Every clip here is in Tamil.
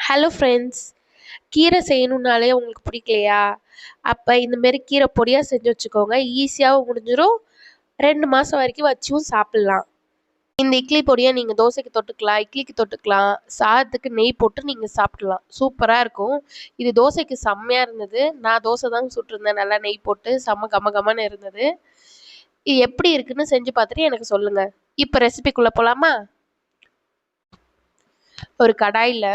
ஹலோ ஃப்ரெண்ட்ஸ், கீரை செய்யணுன்னாலே உங்களுக்கு பிடிக்கலையா? அப்போ இந்தமாரி கீரை பொடியாக செஞ்சு வச்சுக்கோங்க. ஈஸியாகவும் முடிஞ்சிடும். 2 மாதம் வரைக்கும் வச்சும் சாப்பிட்லாம். இந்த இட்லி பொடியை நீங்கள் தோசைக்கு தொட்டுக்கலாம், இட்லிக்கு தொட்டுக்கலாம், சாதத்துக்கு நெய் போட்டு நீங்கள் சாப்பிட்லாம். சூப்பராக இருக்கும். இது தோசைக்கு செம்மையாக இருந்தது. நான் தோசை தாங்க சுட்டிருந்தேன், நல்லா நெய் போட்டு செம்ம கம கமன்னு இருந்தது. இது எப்படி இருக்குன்னு செஞ்சு பார்த்துட்டு எனக்கு சொல்லுங்கள். இப்போ ரெசிபிக்குள்ளே போகலாமா? ஒரு கடாயில்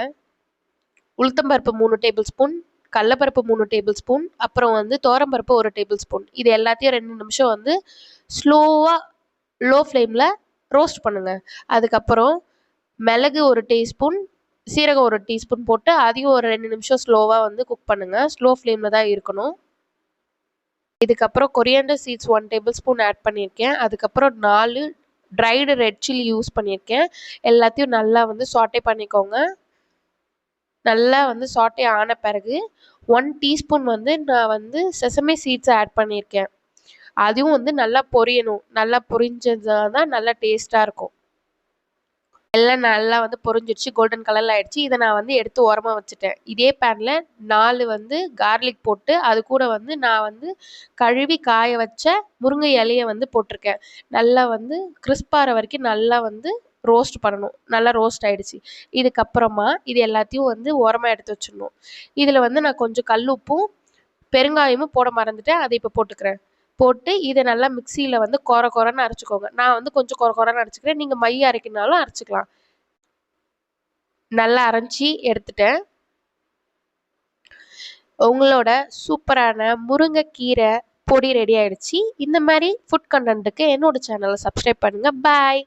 உளுத்தம்பருப்பு 3 டேபிள் ஸ்பூன், கடலப்பருப்பு 3 டேபிள் ஸ்பூன், அப்புறம் துவரம்பருப்பு 1 டேபிள் ஸ்பூன். இது எல்லாத்தையும் 2 நிமிஷம் ஸ்லோவாக லோ ஃப்ளேமில் ரோஸ்ட் பண்ணுங்க. அதுக்கப்புறம் மிளகு 1 டீஸ்பூன், சீரகம் 1 டீஸ்பூன் போட்டு அதையும் ஒரு 2 நிமிஷம் ஸ்லோவாக குக் பண்ணுங்க. ஸ்லோ ஃப்ளேமில் தான் இருக்கணும். இதுக்கப்புறம் coriander seeds 1 tablespoon add பண்ணியிருக்கேன். அதுக்கப்புறம் 4 ட்ரைடு ரெட் சில்லி யூஸ் பண்ணியிருக்கேன். எல்லாத்தையும் நல்லா சாட்டே பண்ணிக்கோங்க. நல்லா சாட்டே ஆன பிறகு 1 டீஸ்பூன் நான் செசமே சீட்ஸை ஆட் பண்ணியிருக்கேன். அதுவும் நல்லா பொரியணும். நல்லா பொரிஞ்சதா தான் நல்லா டேஸ்ட்டாக இருக்கும். எல்லாம் நல்லா பொரிஞ்சிடுச்சு, கோல்டன் கலரில் ஆகிடுச்சு. இதை நான் எடுத்து ஓரமாக வச்சுட்டேன். இதே பேனில் 4 கார்லிக் போட்டு அது கூட நான் கழுவி காய வச்ச முருங்கை இலையை போட்டிருக்கேன். நல்லா கிறிஸ்பாகிற வரைக்கும் நல்லா ரோஸ்ட் பண்ணணும். நல்லா ரோஸ்ட் ஆகிடுச்சு. இதுக்கப்புறமா இது எல்லாத்தையும் ஓரமாக எடுத்து வச்சிடணும். இதில் நான் கொஞ்சம் கல் உப்பும் பெருங்காயமும் போட மறந்துட்டேன். அதை இப்போ போட்டுக்கிறேன். போட்டு இதை நல்லா மிக்சியில் கொர கொரன்னு அரைச்சிக்கோங்க. நான் கொஞ்சம் கொர கொரன்னு அரைச்சிக்கிறேன். நீங்கள் மைய அரைக்கினாலும் அரைச்சிக்கலாம். நல்லா அரைச்சி எடுத்துட்டேன். உங்களோட சூப்பரான முருங்கைக்கீரை பொடி ரெடி ஆகிடுச்சு. இந்த மாதிரி ஃபுட் கண்டென்ட்டுக்கு என்னோட சேனலை சப்ஸ்கிரைப் பண்ணுங்கள். பாய்.